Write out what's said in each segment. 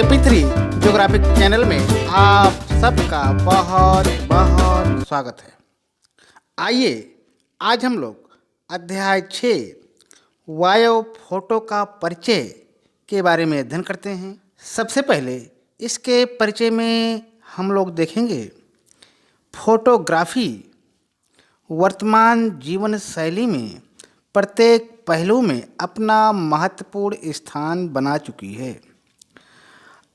KP3 geographic channel में आप सबका बहुत बहुत स्वागत है। आइए आज हम लोग अध्याय 6 वायु फोटो का परिचय के बारे में अध्ययन करते हैं। सबसे पहले इसके परिचय में हम लोग देखेंगे फोटोग्राफी वर्तमान जीवन शैली में प्रत्येक पहलू में अपना महत्वपूर्ण स्थान बना चुकी है।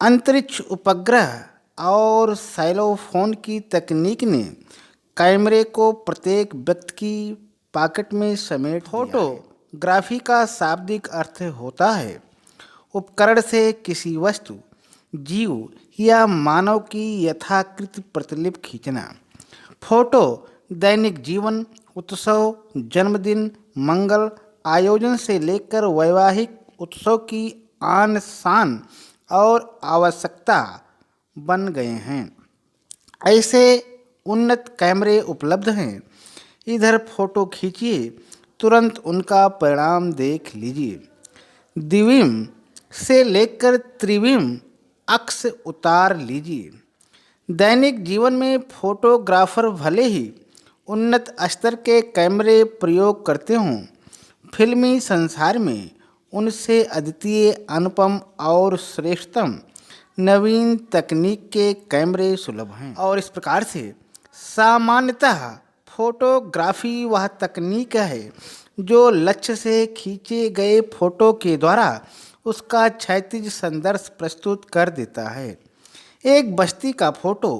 अंतरिक्ष उपग्रह और सेलोफोन की तकनीक ने कैमरे को प्रत्येक व्यक्ति की पॉकेट में समेट दिया है। फोटोग्राफी का शाब्दिक अर्थ होता है उपकरण से किसी वस्तु, जीव या मानव की यथाकृत प्रतिलिपि खींचना। फोटो दैनिक जीवन, उत्सव, जन्मदिन, मंगल आयोजन से लेकर वैवाहिक उत्सव की आन शान और आवश्यकता बन गए हैं। ऐसे उन्नत कैमरे उपलब्ध हैं, इधर फोटो खींचिए, तुरंत उनका परिणाम देख लीजिए। द्विम से लेकर त्रिविम अक्स उतार लीजिए। दैनिक जीवन में फोटोग्राफर भले ही उन्नत स्तर के कैमरे प्रयोग करते हों, फिल्मी संसार में उनसे अद्वितीय, अनुपम और श्रेष्ठतम नवीन तकनीक के कैमरे सुलभ हैं। और इस प्रकार से सामान्यतः फोटोग्राफी वह तकनीक है जो लक्ष्य से खींचे गए फोटो के द्वारा उसका क्षैतिज संदर्भ प्रस्तुत कर देता है। एक बस्ती का फोटो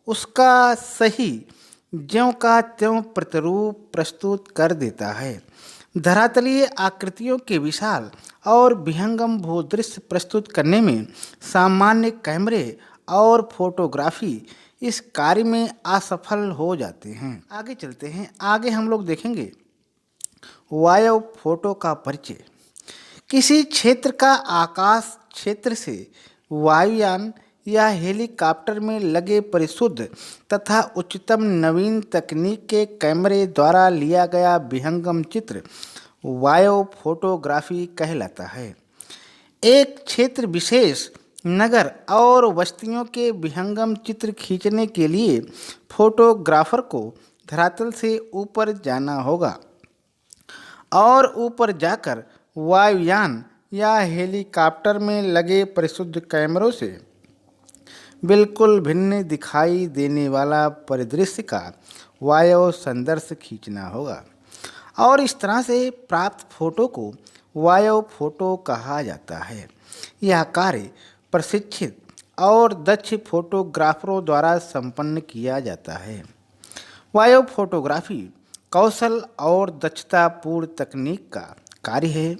उसका सही ज्यों का त्यों प्रतिरूप प्रस्तुत कर देता है। धरातलीय आकृतियों के विशाल और विहंगम भूदृश्य प्रस्तुत करने में सामान्य कैमरे और फोटोग्राफी इस कार्य में असफल हो जाते हैं। आगे चलते हैं। आगे हम लोग देखेंगे वायु फोटो का परिचय। किसी क्षेत्र का आकाश क्षेत्र से वायुयान या हेलीकॉप्टर में लगे परिशुद्ध तथा उच्चतम नवीन तकनीक के कैमरे द्वारा लिया गया विहंगम चित्र वायु फोटोग्राफी कहलाता है। एक क्षेत्र विशेष, नगर और बस्तियों के विहंगम चित्र खींचने के लिए फोटोग्राफर को धरातल से ऊपर जाना होगा और ऊपर जाकर वायुयान या हेलीकॉप्टर में लगे परिशुद्ध कैमरों से बिल्कुल भिन्न दिखाई देने वाला परिदृश्य का वायु संदर्भ खींचना होगा और इस तरह से प्राप्त फोटो को वायु फोटो कहा जाता है। यह कार्य प्रशिक्षित और दक्ष फोटोग्राफरों द्वारा संपन्न किया जाता है। वायु फोटोग्राफी कौशल और दक्षतापूर्ण तकनीक का कार्य है।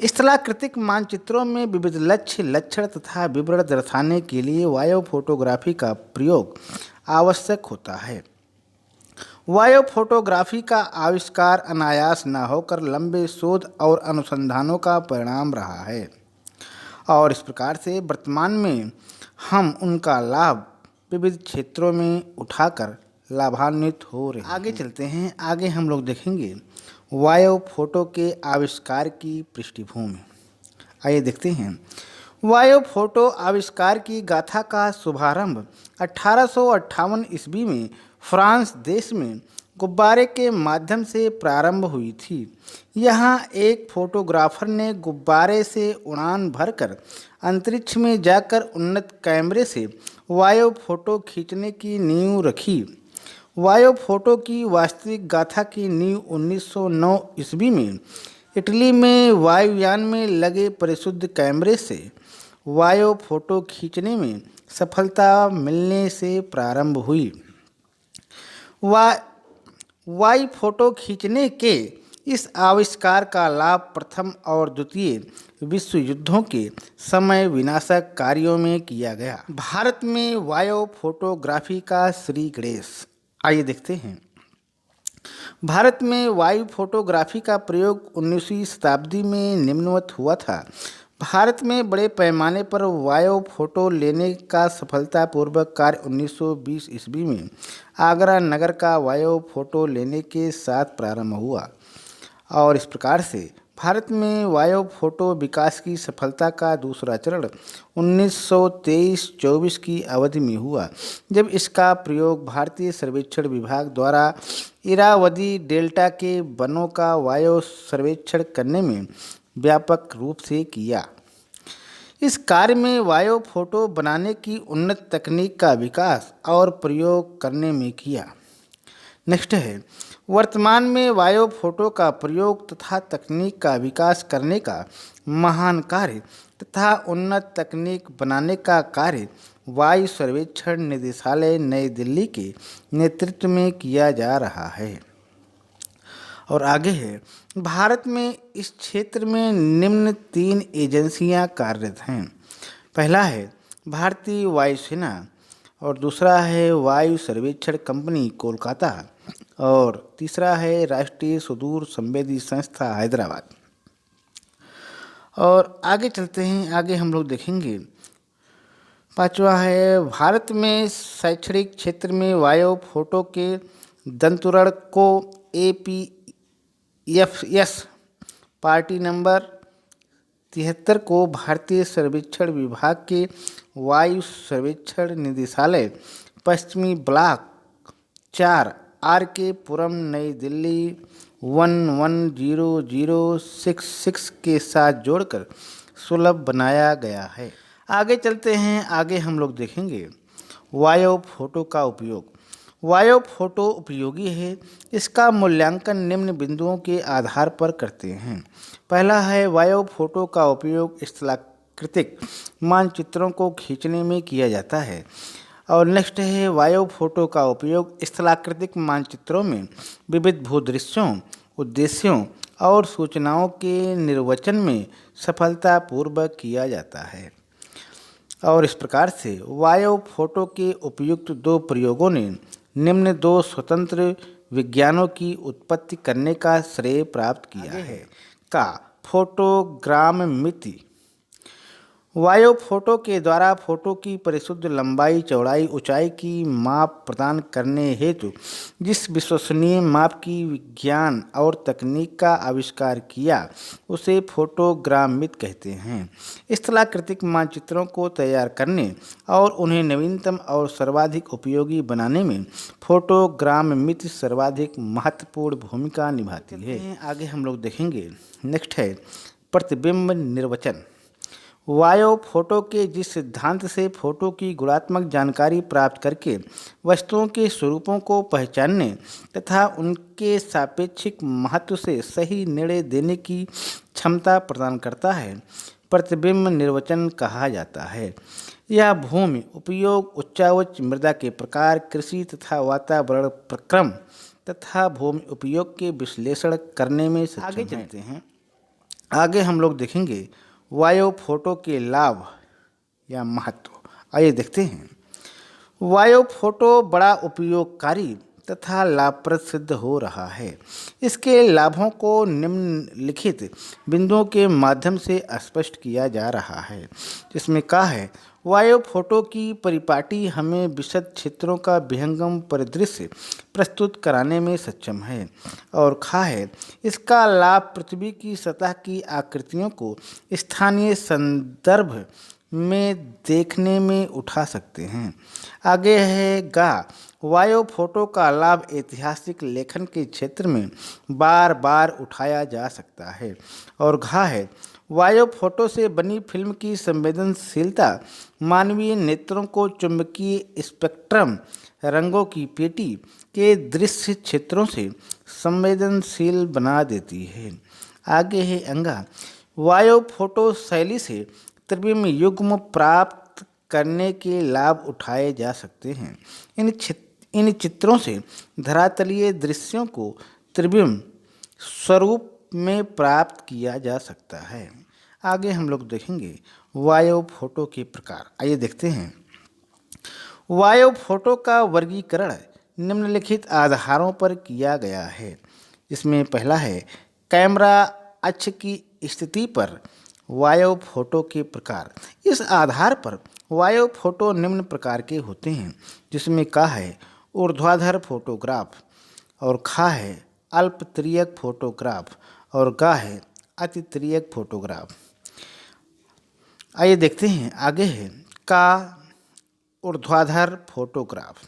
स्थलाकृतिक मानचित्रों में विविध लक्ष्य, लक्षण तथा विवरण दर्शाने के लिए वायु फोटोग्राफी का प्रयोग आवश्यक होता है। वायु फोटोग्राफी का आविष्कार अनायास न होकर लंबे शोध और अनुसंधानों का परिणाम रहा है और इस प्रकार से वर्तमान में हम उनका लाभ विविध क्षेत्रों में उठाकर लाभान्वित हो रहे हैं। आगे चलते हैं। आगे हम लोग देखेंगे वायु फोटो के आविष्कार की पृष्ठभूमि। आइए देखते हैं। वायु फोटो आविष्कार की गाथा का शुभारंभ 1858 ईस्वी में फ्रांस देश में गुब्बारे के माध्यम से प्रारंभ हुई थी। यहाँ एक फोटोग्राफर ने गुब्बारे से उड़ान भरकर अंतरिक्ष में जाकर उन्नत कैमरे से वायु फोटो खींचने की नींव रखी। वायु फोटो की वास्तविक गाथा की नींव 1909 ईस्वी में इटली में वायुयान में लगे परिशुद्ध कैमरे से वायु फोटो खींचने में सफलता मिलने से प्रारंभ हुई। वायु फोटो खींचने के इस आविष्कार का लाभ प्रथम और द्वितीय विश्व युद्धों के समय विनाशक कार्यों में किया गया। भारत में वायु फोटोग्राफी का श्री गणेश। आइए देखते हैं। भारत में वायु फोटोग्राफी का प्रयोग 19वीं शताब्दी में निम्नवत हुआ था। भारत में बड़े पैमाने पर वायु फोटो लेने का सफलतापूर्वक कार्य 1920 ईस्वी में आगरा नगर का वायु फोटो लेने के साथ प्रारंभ हुआ और इस प्रकार से भारत में वायु फोटो विकास की सफलता का दूसरा चरण 1923-24 की अवधि में हुआ, जब इसका प्रयोग भारतीय सर्वेक्षण विभाग द्वारा इरावदी डेल्टा के वनों का वायु सर्वेक्षण करने में व्यापक रूप से किया। इस कार्य में वायु फोटो बनाने की उन्नत तकनीक का विकास और प्रयोग करने में किया। नेक्स्ट है, वर्तमान में वायु फोटो का प्रयोग तथा तकनीक का विकास करने का महान कार्य तथा उन्नत तकनीक बनाने का कार्य वायु सर्वेक्षण निदेशालय नई दिल्ली के नेतृत्व में किया जा रहा है। और आगे है, भारत में इस क्षेत्र में निम्न 3 एजेंसियां कार्यरत हैं। पहला है भारतीय वायुसेना, और दूसरा है वायु सर्वेक्षण कंपनी कोलकाता, और तीसरा है राष्ट्रीय सुदूर संवेदी संस्था हैदराबाद। और आगे चलते हैं, आगे हम लोग देखेंगे। पांचवा है, भारत में शैक्षणिक क्षेत्र में वायु फोटो के दंतुरण को APFS पार्टी नंबर 73 को भारतीय सर्वेक्षण विभाग के वायु सर्वेक्षण निदेशालय पश्चिमी ब्लॉक 4 RK पुरम नई दिल्ली 110066 के साथ जोड़कर सुलभ बनाया गया है। आगे चलते हैं, आगे हम लोग देखेंगे वायु फोटो का उपयोग। वायु फोटो उपयोगी है। इसका मूल्यांकन निम्न बिंदुओं के आधार पर करते हैं। पहला है, वायु फोटो का उपयोग स्थलाकृतिक मानचित्रों को खींचने में किया जाता है। और नेक्स्ट है, वायु फोटो का उपयोग स्थलाकृतिक मानचित्रों में विविध भूदृश्यों, उद्देश्यों और सूचनाओं के निर्वचन में सफलतापूर्वक किया जाता है। और इस प्रकार से वायु फोटो के उपयुक्त 2 प्रयोगों ने निम्न 2 स्वतंत्र विज्ञानों की उत्पत्ति करने का श्रेय प्राप्त किया है। का फोटोग्राममिति। वायु फोटो के द्वारा फोटो की परिशुद्ध लंबाई, चौड़ाई, ऊंचाई की माप प्रदान करने हेतु जिस विश्वसनीय माप की विज्ञान और तकनीक का आविष्कार किया उसे फोटोग्राममिति कहते हैं। स्थलाकृतिक मानचित्रों को तैयार करने और उन्हें नवीनतम और सर्वाधिक उपयोगी बनाने में फोटोग्राममिति सर्वाधिक महत्वपूर्ण भूमिका निभाती है। आगे हम लोग देखेंगे। नेक्स्ट है प्रतिबिंब निर्वचन। वायु फोटो के जिस सिद्धांत से फोटो की गुणात्मक जानकारी प्राप्त करके वस्तुओं के स्वरूपों को पहचानने तथा उनके सापेक्षिक महत्व से सही निर्णय देने की क्षमता प्रदान करता है, प्रतिबिंब निर्वचन कहा जाता है। यह भूमि उपयोग, उच्चाउच्च मृदा के प्रकार, कृषि तथा वातावरण प्रक्रम तथा भूमि उपयोग के विश्लेषण करने में सक्षम है। आगे चलते हैं, आगे हम लोग देखेंगे वायु फोटो के लाभ या महत्व। आइए देखते हैं। वायु फोटो बड़ा उपयोगकारी तथा लाभप्रद सिद्ध हो रहा है। इसके लाभों को निम्नलिखित बिंदुओं के माध्यम से स्पष्ट किया जा रहा है, जिसमें कहा है, वायु फोटो की परिपाटी हमें विशद क्षेत्रों का विहंगम परिदृश्य प्रस्तुत कराने में सक्षम है। और खा है, इसका लाभ पृथ्वी की सतह की आकृतियों को स्थानीय संदर्भ में देखने में उठा सकते हैं। आगे है गा, वायु फोटो का लाभ ऐतिहासिक लेखन के क्षेत्र में बार बार उठाया जा सकता है। और घा है, वायु फोटो से बनी फिल्म की संवेदनशीलता मानवीय नेत्रों को चुंबकीय स्पेक्ट्रम रंगों की पेटी के दृश्य क्षेत्रों से संवेदनशील बना देती है। आगे है अंगा, वायु फोटो शैली से त्रिविम युग्म प्राप्त करने के लाभ उठाए जा सकते हैं। इन चित्रों से धरातलीय दृश्यों को त्रिविम स्वरूप में प्राप्त किया जा सकता है। आगे हम लोग देखेंगे वायु फोटो के प्रकार। आइए देखते हैं। वायु फोटो का वर्गीकरण निम्नलिखित आधारों पर किया गया है, जिसमें पहला है कैमरा अक्ष की स्थिति पर वायु फोटो के प्रकार। इस आधार पर वायु फोटो निम्न प्रकार के होते हैं, जिसमें का है ऊर्ध्वाधर फोटोग्राफ, और खा है अल्पत्रियक फोटोग्राफ, और गा है अतितिर्यक फोटोग्राफ। आइए देखते हैं आगे है का ऊर्ध्वाधर फोटोग्राफ।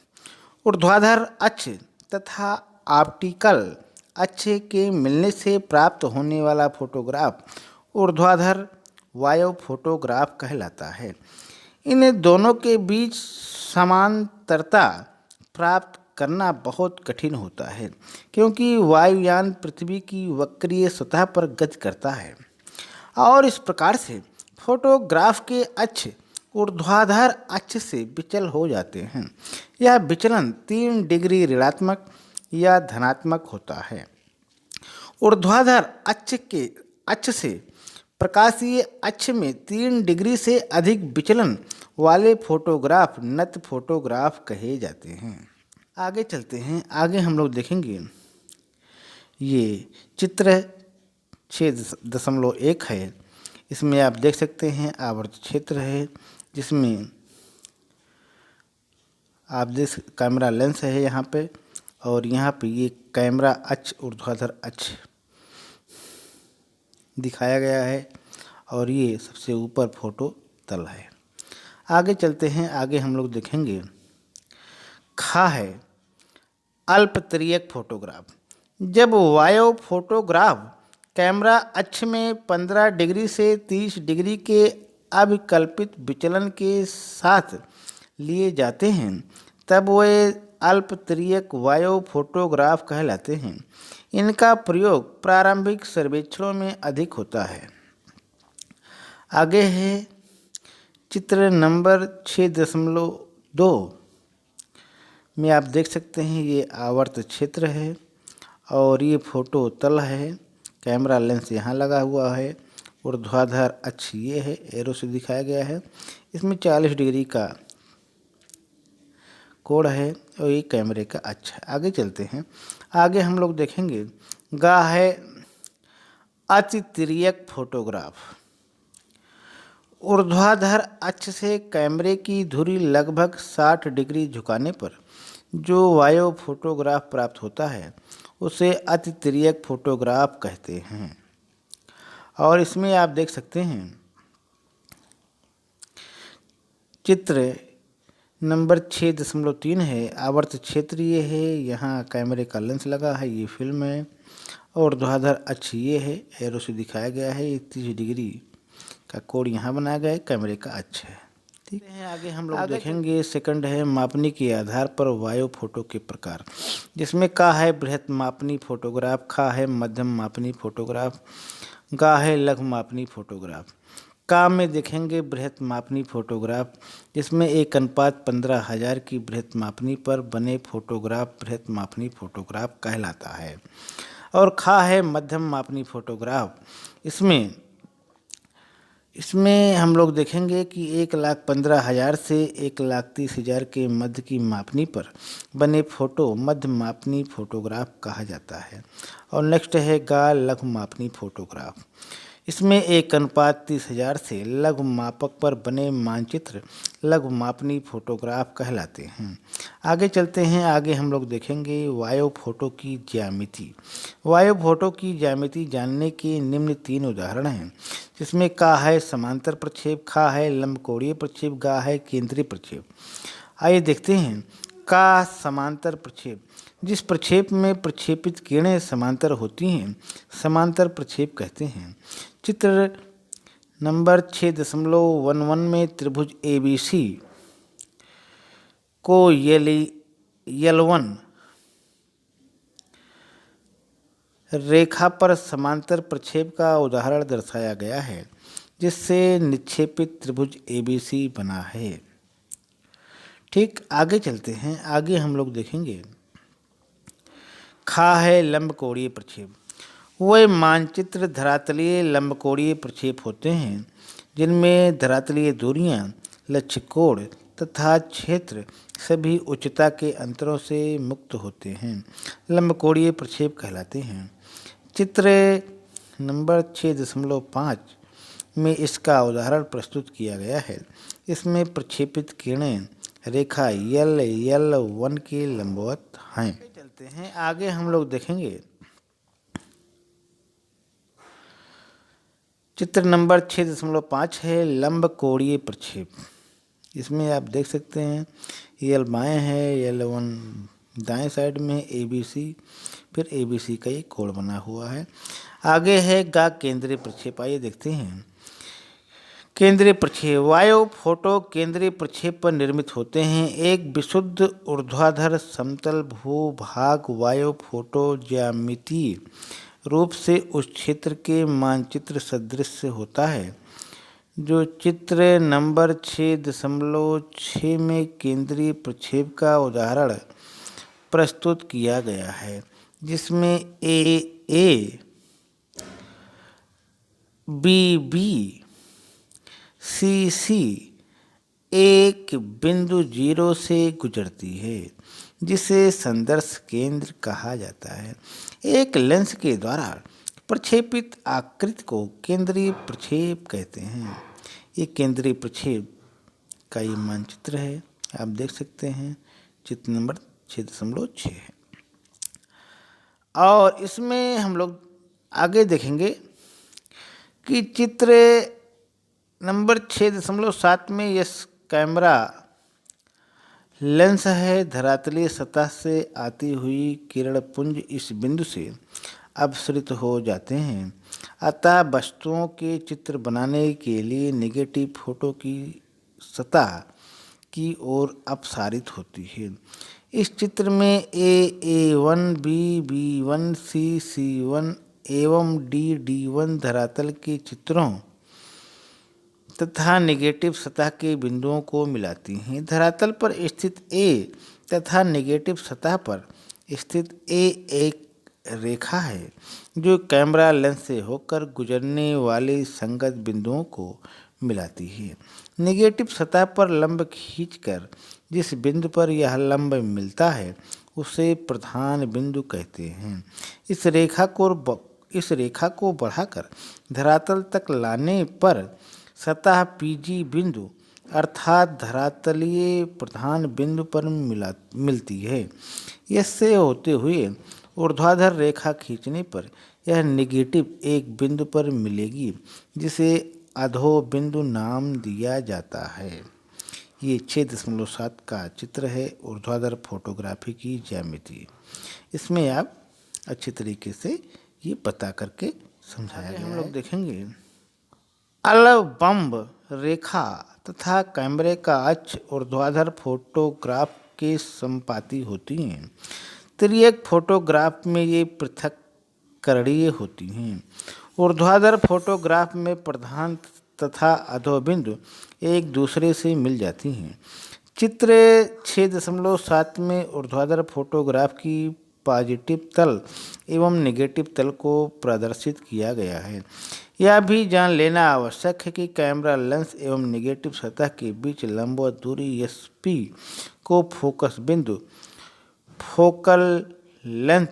ऊर्ध्वाधर अक्ष तथा ऑप्टिकल अक्ष के मिलने से प्राप्त होने वाला फोटोग्राफ ऊर्ध्वाधर वायु फोटोग्राफ कहलाता है। इन दोनों के बीच समांतरता प्राप्त करना बहुत कठिन होता है, क्योंकि वायुयान पृथ्वी की वक्रीय सतह पर गति करता है और इस प्रकार से फोटोग्राफ के अक्ष ऊर्ध्वाधर अक्ष से विचल हो जाते हैं। यह विचलन 3 डिग्री ऋणात्मक या धनात्मक होता है। ऊर्ध्वाधर अक्ष से प्रकाशीय अक्ष में 3 डिग्री से अधिक विचलन वाले फोटोग्राफ नत फोटोग्राफ कहे जाते हैं। आगे चलते हैं, आगे हम लोग देखेंगे ये चित्र 6.1 है। इसमें आप देख सकते हैं आवर्त क्षेत्र है, जिसमें आप देख कैमरा लेंस है यहाँ पे, और यहाँ पे ये कैमरा अक्ष ऊर्ध्वाधर अक्ष दिखाया गया है और ये सबसे ऊपर फोटो तल है। आगे चलते हैं, आगे हम लोग देखेंगे खा है अल्पतिर्यक फोटोग्राफ। जब वायु फोटोग्राफ कैमरा अक्ष में 15 डिग्री से 30 डिग्री के अविकल्पित विचलन के साथ लिए जाते हैं, तब वे अल्पतिर्यक वायु फोटोग्राफ कहलाते हैं। इनका प्रयोग प्रारंभिक सर्वेक्षणों में अधिक होता है। आगे है चित्र नंबर 6.2 में आप देख सकते हैं ये आवर्त क्षेत्र है और ये फोटो तल है। कैमरा लेंस यहाँ लगा हुआ है। ऊर्ध्वाधर अक्ष ये है, एरो से दिखाया गया है। इसमें 40 डिग्री का कोण है और ये कैमरे का अक्ष है। आगे चलते हैं, आगे हम लोग देखेंगे गा है अतितिर्यक फोटोग्राफ। ऊर्ध्वाधर अक्ष से कैमरे की धुरी लगभग 60 डिग्री झुकाने पर जो वायु फोटोग्राफ प्राप्त होता है उसे अतितिर्यक फोटोग्राफ कहते हैं। और इसमें आप देख सकते हैं चित्र नंबर 6.3 है। आवर्त क्षेत्र ये है, यहाँ कैमरे का लेंस लगा है, ये फिल्म है और ऊर्ध्वाधर अक्ष ये है, एरो से दिखाया गया है। ये 30 डिग्री का कोण यहाँ बनाया गया है, कैमरे का अक्ष है। ठीक है, आगे हम लोग देखेंगे सेकंड है मापनी के आधार पर वायु फोटो के प्रकार, जिसमें का है बृहत मापनी फोटोग्राफ, खा है मध्यम मापनी फोटोग्राफ, गा है लघु मापनी फोटोग्राफ। का में देखेंगे बृहत मापनी फोटोग्राफ, जिसमें 1:15,000 की बृहत मापनी पर बने फोटोग्राफ बृहत मापनी फोटोग्राफ कहलाता है। और खा है मध्यम मापनी फोटोग्राफ। इसमें हम लोग देखेंगे कि 1,15,000 से 1,30,000 के मध्य की मापनी पर बने फोटो मध्य मापनी फोटोग्राफ कहा जाता है। और नेक्स्ट है गा लघु मापनी फोटोग्राफ। इसमें 1:30,000 से लघु मापक पर बने मानचित्र लघु मापनी फोटोग्राफ कहलाते हैं। आगे चलते हैं, आगे हम लोग देखेंगे वायु फोटो की ज्यामिति। वायु फोटो की ज्यामिति जानने के निम्न 3 उदाहरण हैं, जिसमें का है समांतर प्रक्षेप, खा है लंबकोणीय प्रक्षेप, गा है केंद्रीय प्रक्षेप। आइए देखते हैं का समांतर प्रक्षेप। जिस प्रक्षेप में प्रक्षेपित किरणें समांतर होती हैं समांतर प्रक्षेप कहते हैं। चित्र नंबर 6.11 में त्रिभुज ABC को L1 रेखा पर समांतर प्रक्षेप का उदाहरण दर्शाया गया है, जिससे निक्षेपित त्रिभुज ABC बना है। ठीक, आगे चलते हैं, आगे हम लोग देखेंगे खा है लंबकोणीय प्रक्षेप। वे मानचित्र धरातलीय लंबकोणीय प्रक्षेप होते हैं, जिनमें धरातलीय दूरियां, लक्ष्य कोण तथा क्षेत्र सभी उच्चता के अंतरों से मुक्त होते हैं, लंबकोणीय प्रक्षेप कहलाते हैं। चित्र नंबर 6.5 में इसका उदाहरण प्रस्तुत किया गया है। इसमें प्रक्षेपित किरणें रेखा L1 के लंबवत हैं। चलते हैं, आगे हम लोग देखेंगे चित्र नंबर 6.5 है लंब कोणीय प्रक्षेप। इसमें आप देख सकते हैं यल बाएँ है, यल वन दाएं साइड में ABC, फिर ABC का एक कोण बना हुआ है। आगे है गा केंद्रीय प्रक्षेप। आइए देखते हैं केंद्रीय प्रक्षेप। वायु फोटो केंद्रीय प्रक्षेप पर निर्मित होते हैं। एक विशुद्ध ऊर्ध्वाधर समतल भूभाग वायु फोटो ज्यामितीय रूप से उस क्षेत्र के मानचित्र सदृश होता है जो चित्र नंबर 6.6 में केंद्रीय प्रक्षेप का उदाहरण प्रस्तुत किया गया है, जिसमें ए बी सी एक बिंदु 0 से गुजरती है, जिसे संदर्श केंद्र कहा जाता है। एक लेंस के द्वारा प्रक्षेपित आकृति को केंद्रीय प्रक्षेप कहते हैं। ये केंद्रीय प्रक्षेप का ये मानचित्र है, आप देख सकते हैं चित्र नंबर 6.6 है। और इसमें हम लोग आगे देखेंगे कि चित्र नंबर 6.7 में यह कैमरा लेंस है। धरातलीय सतह से आती हुई किरण पुंज इस बिंदु से अपसृत हो जाते हैं, अतः वस्तुओं के चित्र बनाने के लिए नेगेटिव फोटो की सतह की ओर अपसारित होती है। इस चित्र में A1, B1, C1 एवं D1 धरातल के चित्रों तथा नेगेटिव सतह के बिंदुओं को मिलाती हैं। धरातल पर स्थित A तथा नेगेटिव सतह पर स्थित A एक रेखा है जो कैमरा लेंस से होकर गुजरने वाले संगत बिंदुओं को मिलाती है। नेगेटिव सतह पर लंब खींचकर जिस बिंदु पर यह लंब मिलता है उसे प्रधान बिंदु कहते हैं। इस रेखा को बढ़ाकर धरातल तक लाने पर सतह PG बिंदु अर्थात धरातलीय प्रधान बिंदु पर मिलती है। इससे होते हुए ऊर्ध्वाधर रेखा खींचने पर यह नेगेटिव एक बिंदु पर मिलेगी, जिसे अधो बिंदु नाम दिया जाता है। ये 6.7 का चित्र है ऊर्ध्वाधर फोटोग्राफी की ज्यामिति। इसमें आप अच्छे तरीके से ये पता करके समझाया गया है। हम लोग देखेंगे अलबंब रेखा तथा कैमरे का अक्ष ऊर्ध्वाधर फोटोग्राफ के संपाती होती हैं। तिर्यक फोटोग्राफ में ये पृथक्करणीय होती हैं। ऊर्ध्वाधर फोटोग्राफ में प्रधान तथा अधोबिंदु एक दूसरे से मिल जाती हैं। चित्र 6.7 में ऊर्ध्वाधर फोटोग्राफ की पॉजिटिव तल एवं नेगेटिव तल को प्रदर्शित किया गया है। यह भी जान लेना आवश्यक है कि कैमरा लेंस एवं नेगेटिव सतह के बीच लंबवत दूरी SP को फोकस बिंदु फोकल लेंथ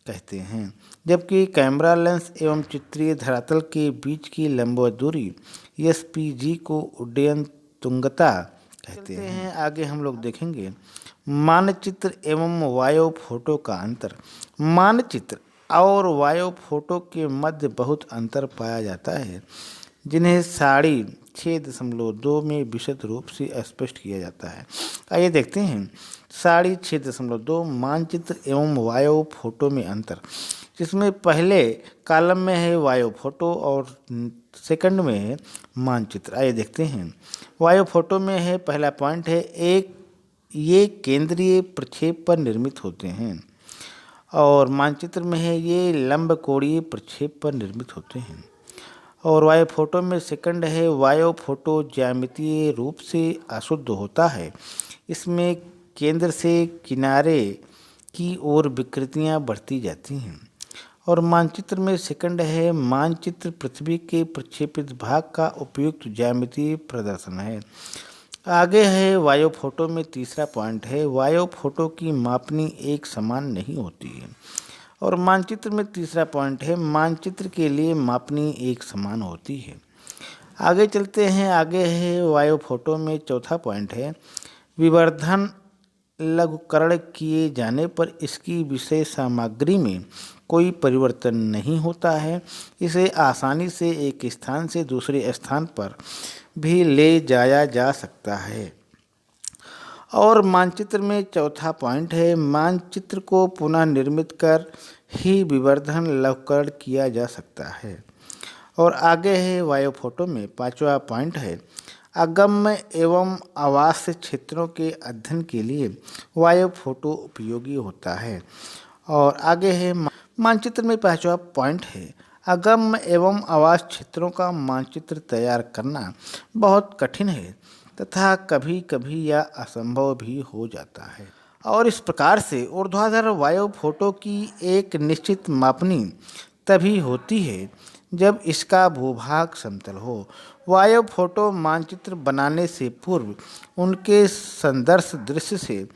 कहते हैं, जबकि कैमरा लेंस एवं चित्रीय धरातल के बीच की लंबवत दूरी SPG को उड्डयन तुंगता कहते हैं। आगे हम लोग देखेंगे मानचित्र एवं वायु फोटो का अंतर। मानचित्र और वायु फोटो के मध्य बहुत अंतर पाया जाता है, जिन्हें साड़ी 6.2 में विशद रूप से स्पष्ट किया जाता है। आइए देखते हैं साड़ी 6.2 मानचित्र एवं वायु फोटो में अंतर, जिसमें पहले कॉलम में है वायु फोटो और सेकंड में है मानचित्र। आइए देखते हैं वायु फोटो में है पहला पॉइंट है ये केंद्रीय प्रक्षेप पर निर्मित होते हैं, और मानचित्र में है ये लंब कोणीय प्रक्षेप पर निर्मित होते हैं। और वायु फोटो में सेकंड है वायु फोटो ज्यामितीय रूप से अशुद्ध होता है। इसमें केंद्र से किनारे की ओर विकृतियां बढ़ती जाती हैं। और मानचित्र में सेकंड है मानचित्र पृथ्वी के प्रक्षेपित भाग का उपयुक्त ज्यामितीय प्रदर्शन है। आगे है वायु फोटो में तीसरा पॉइंट है वायु फोटो की मापनी एक समान नहीं होती है। और मानचित्र में तीसरा पॉइंट है मानचित्र के लिए मापनी एक समान होती है। आगे चलते हैं, आगे है वायु फोटो में चौथा पॉइंट है विवर्धन लघुकरण किए जाने पर इसकी विषय सामग्री में कोई परिवर्तन नहीं होता है। इसे आसानी से एक स्थान से दूसरे स्थान पर भी ले जाया जा सकता है। और मानचित्र में चौथा पॉइंट है, मानचित्र को पुनः निर्मित कर ही विवर्धन लवकरण किया जा सकता है। और आगे है वायु फोटो में पांचवा पॉइंट है, अगम्य एवं आवास क्षेत्रों के अध्ययन के लिए वायु फोटो उपयोगी होता है। और आगे है मानचित्र में पांचवा पॉइंट है, अगम्य एवं आवास क्षेत्रों का मानचित्र तैयार करना बहुत कठिन है तथा कभी कभी यह असंभव भी हो जाता है। और इस प्रकार से ऊर्ध्वाधर वायु फोटो की एक निश्चित मापनी तभी होती है जब इसका भूभाग समतल हो। वायु फोटो मानचित्र बनाने से पूर्व उनके संदर्श दृश्य से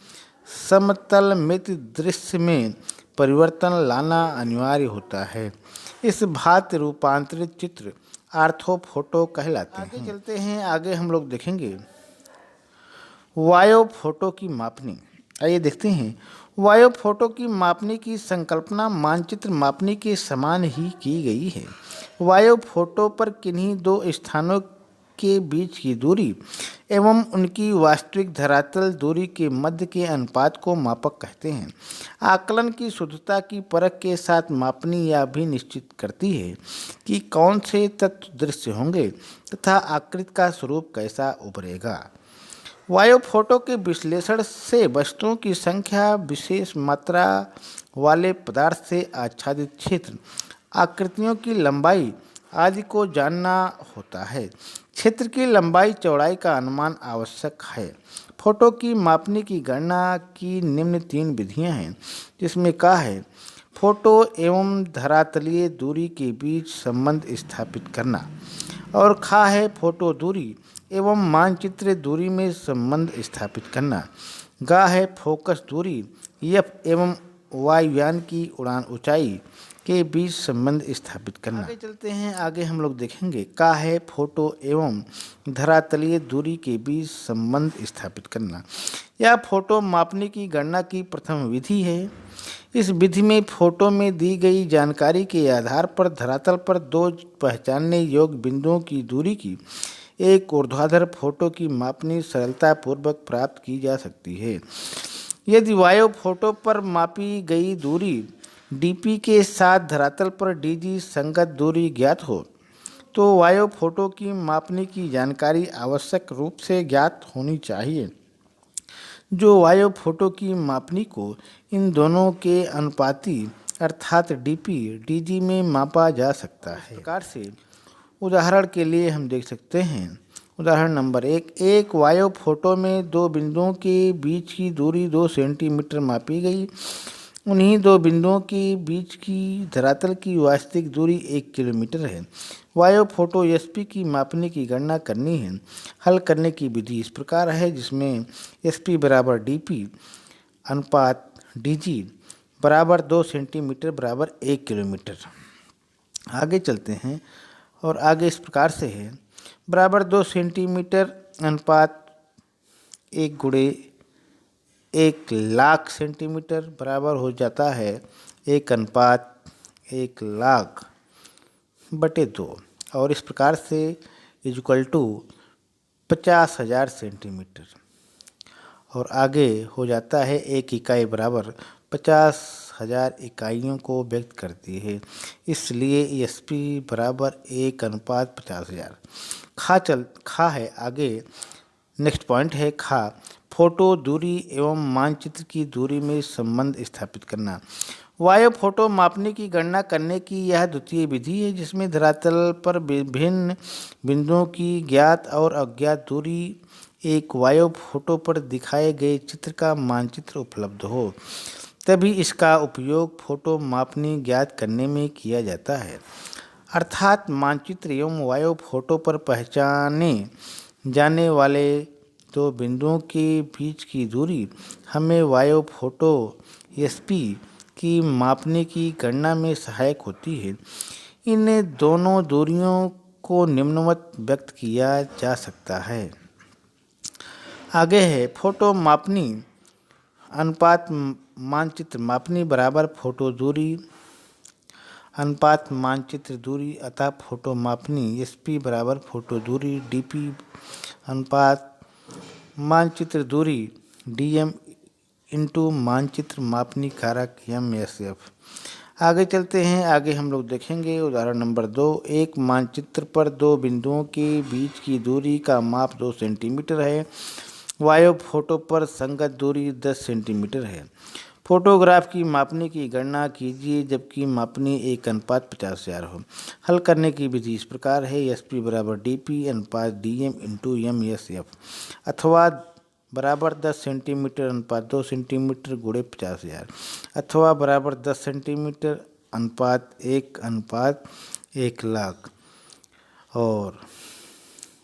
समतलमित दृश्य में परिवर्तन लाना अनिवार्य होता है। इस भांति रूपांतरित चित्र ऑर्थोफोटो कहलाते हैं। आगे चलते हैं, आगे हम लोग देखेंगे वायु फोटो की मापनी। आइए देखते हैं, वायु फोटो की मापनी की संकल्पना मानचित्र मापनी के समान ही की गई है। वायु फोटो पर किन्हीं दो स्थानों के बीच की दूरी एवं उनकी वास्तविक धरातल दूरी के मध्य के अनुपात को मापक कहते हैं। आकलन की शुद्धता की परख के साथ मापनी यह भी निश्चित करती है कि कौन से तत्व दृश्य होंगे तथा आकृति का स्वरूप कैसा उभरेगा। वायु फोटो के विश्लेषण से वस्तुओं की संख्या, विशेष मात्रा वाले पदार्थ से आच्छादित क्षेत्र, आकृतियों की लंबाई आदि को जानना होता है। क्षेत्र की लंबाई चौड़ाई का अनुमान आवश्यक है। फोटो की मापनी की गणना की निम्न 3 विधियां हैं, जिसमें का है फोटो एवं धरातलीय दूरी के बीच संबंध स्थापित करना, और खा है फोटो दूरी एवं मानचित्र दूरी में संबंध स्थापित करना, गा है फोकस दूरी एफ एवं वायुयान की उड़ान ऊंचाई के बीच संबंध स्थापित करना। आगे चलते हैं, आगे हम लोग देखेंगे का है फोटो एवं धरातलीय दूरी के बीच संबंध स्थापित करना। यह फोटो मापने की गणना की प्रथम विधि है। इस विधि में फोटो में दी गई जानकारी के आधार पर धरातल पर 2 पहचानने योग्य बिंदुओं की दूरी की एक ऊर्ध्वाधर फोटो की मापनी सरलतापूर्वक प्राप्त की जा सकती है। यदि वायु फोटो पर मापी गई दूरी डीपी के साथ धरातल पर डीजी संगत दूरी ज्ञात हो, तो वायु फोटो की मापनी की जानकारी आवश्यक रूप से ज्ञात होनी चाहिए, जो वायु फोटो की मापनी को इन दोनों के अनुपाती अर्थात डीपी डीजी में मापा जा सकता है। इस प्रकार से उदाहरण के लिए हम देख सकते हैं, उदाहरण नंबर 1, एक वायु फोटो में 2 बिंदुओं के बीच की दूरी 2 सेंटीमीटर मापी गई। उन्हीं 2 बिंदुओं के बीच की धरातल की वास्तविक दूरी 1 किलोमीटर है। वायु फोटो एसपी की मापने की गणना करनी है। हल करने की विधि इस प्रकार है, जिसमें एसपी बराबर डीपी अनुपात डीजी बराबर 2 सेंटीमीटर बराबर 1 किलोमीटर। आगे चलते हैं, और आगे इस प्रकार से है, बराबर 2 सेंटीमीटर अनुपात 1 गुणे 1,00,000 सेंटीमीटर बराबर हो जाता है 1 अनुपात 1,00,000 बटे 2, और इस प्रकार से इक्वल टू 50,000 सेंटीमीटर। और आगे हो जाता है 1 इकाई बराबर 50,000 इकाइयों को व्यक्त करती है, इसलिए एसपी बराबर 1 अनुपात 50,000। खा है आगे, नेक्स्ट पॉइंट है खा फोटो दूरी एवं मानचित्र की दूरी में संबंध स्थापित करना। वायु फोटो मापने की गणना करने की यह द्वितीय विधि है, जिसमें धरातल पर विभिन्न बिंदुओं की ज्ञात और अज्ञात दूरी एक वायु फोटो पर दिखाए गए चित्र का मानचित्र उपलब्ध हो, तभी इसका उपयोग फोटो मापनी ज्ञात करने में किया जाता है। अर्थात मानचित्र एवं वायु फोटो पर पहचाने जाने वाले 2 बिंदुओं के बीच की दूरी हमें वायु फोटो एसपी की मापने की गणना में सहायक होती है। इन दोनों दूरियों को निम्नवत व्यक्त किया जा सकता है। आगे है फोटो मापनी अनुपात मानचित्र मापनी बराबर फोटो दूरी अनुपात मानचित्र दूरी अतः फोटो मापनी SP बराबर फोटो दूरी DP अनुपात मानचित्र दूरी DM इंटू मानचित्र मापनी कारक MSF। आगे चलते हैं। आगे हम लोग देखेंगे उदाहरण नंबर 2। एक मानचित्र पर दो बिंदुओं के बीच की दूरी का माप 2 सेंटीमीटर है। वायु फोटो पर संगत दूरी 10 सेंटीमीटर है। फोटोग्राफ की मापनी की गणना कीजिए जबकि मापनी 1:50,000 हो। हल करने की विधि इस प्रकार है। SP बराबर DP अनुपात DM इंटू MSF अथवा बराबर 10 सेंटीमीटर अनुपात 2 सेंटीमीटर गुणे 50,000 अथवा बराबर 10 सेंटीमीटर अनुपात 1:1,00,000 और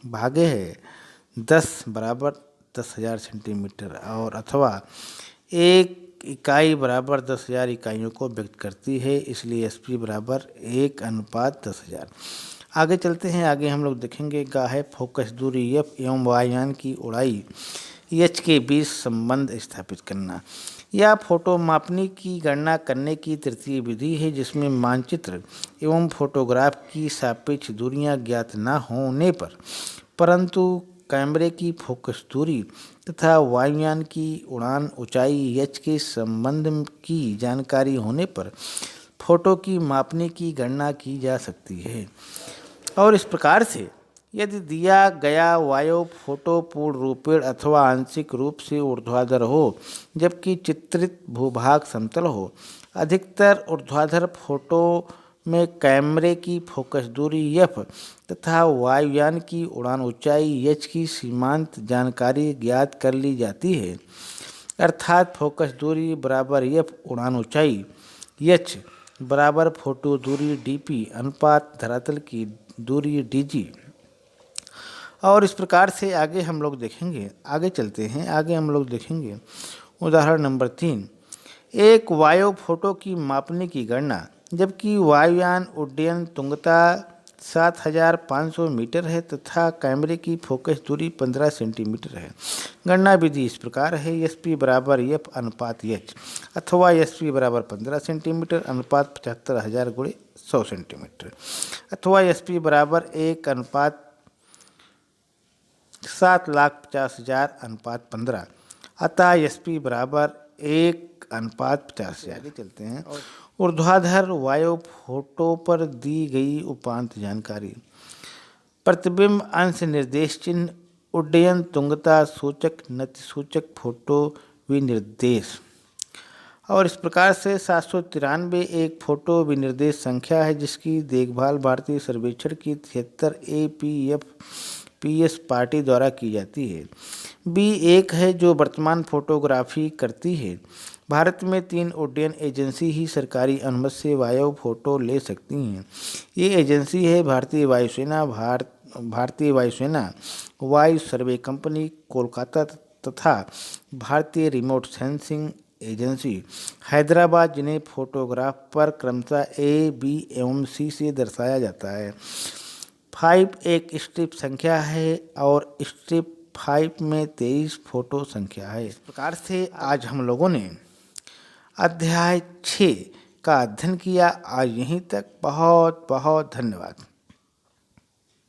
भागे है 10 बराबर 10,000 सेंटीमीटर और अथवा एक इकाई बराबर 10,000 इकाइयों को व्यक्त करती है, इसलिए SP बराबर 1:10,000। आगे चलते हैं। आगे हम लोग देखेंगे गाहे फोकस दूरी F एवं वायुयान की उड़ाई H के बीच संबंध स्थापित करना। यह फोटो मापनी की गणना करने की तृतीय विधि है जिसमें मानचित्र एवं फोटोग्राफ की सापेक्ष दूरियां ज्ञात न होने पर परंतु कैमरे की फोकस दूरी तथा वायुयान की उड़ान ऊंचाई H के संबंध की जानकारी होने पर फोटो की मापनी की गणना की जा सकती है। और इस प्रकार से यदि दिया गया वायु फोटो पूर्ण रूपेण अथवा आंशिक रूप से ऊर्ध्वाधर हो जबकि चित्रित भूभाग समतल हो, अधिकतर ऊर्ध्वाधर फोटो में कैमरे की फोकस दूरी F तथा वायुयान की उड़ान ऊंचाई H की सीमांत जानकारी ज्ञात कर ली जाती है। अर्थात फोकस दूरी बराबर F उड़ान ऊंचाई H बराबर फोटो दूरी DP अनुपात धरातल की दूरी DG। और इस प्रकार से आगे हम लोग देखेंगे। आगे चलते हैं। आगे हम लोग देखेंगे उदाहरण नंबर 3। एक वायु फोटो की मापने की गणना जबकि वायुयान उड्डयन तुंगता 7,500 मीटर है तथा कैमरे की फोकस दूरी 15 सेंटीमीटर है। गणना विधि इस प्रकार है। SP बराबर F अनुपात H अथवा SP बराबर 15 सेंटीमीटर अनुपात 75,000 गुणे 100 सेंटीमीटर अथवा SP बराबर 1:7,50,000 अनुपात 15 अतः SP बराबर 1:50,000। आगे चलते हैं। ऊर्ध्वाधर वायु फोटो पर दी गई उपांत जानकारी। प्रतिबिंब अंश निर्देश चिन्ह उड्डयन तुंगता सूचक नति सूचक फोटो विनिर्देश। और इस प्रकार से 793 एक फोटो विनिर्देश संख्या है जिसकी देखभाल भारतीय सर्वेक्षण की 73 APFPS पार्टी द्वारा की जाती है। B1 है जो वर्तमान फोटोग्राफी करती है। भारत में 3 उड्डयन एजेंसी ही सरकारी अनुमति से वायु फोटो ले सकती हैं। ये एजेंसी है भारतीय वायुसेना, भारतीय वायुसेना वायु सर्वे कंपनी कोलकाता तथा भारतीय रिमोट सेंसिंग एजेंसी हैदराबाद, जिन्हें फोटोग्राफ पर क्रमशः A, B एवं C से दर्शाया जाता है। 5 एक स्ट्रिप संख्या है और स्ट्रिप 5 में 23 फोटो संख्या है। इस प्रकार से आज हम लोगों ने अध्याय 6 का अध्ययन किया। आज यहीं तक। बहुत बहुत धन्यवाद।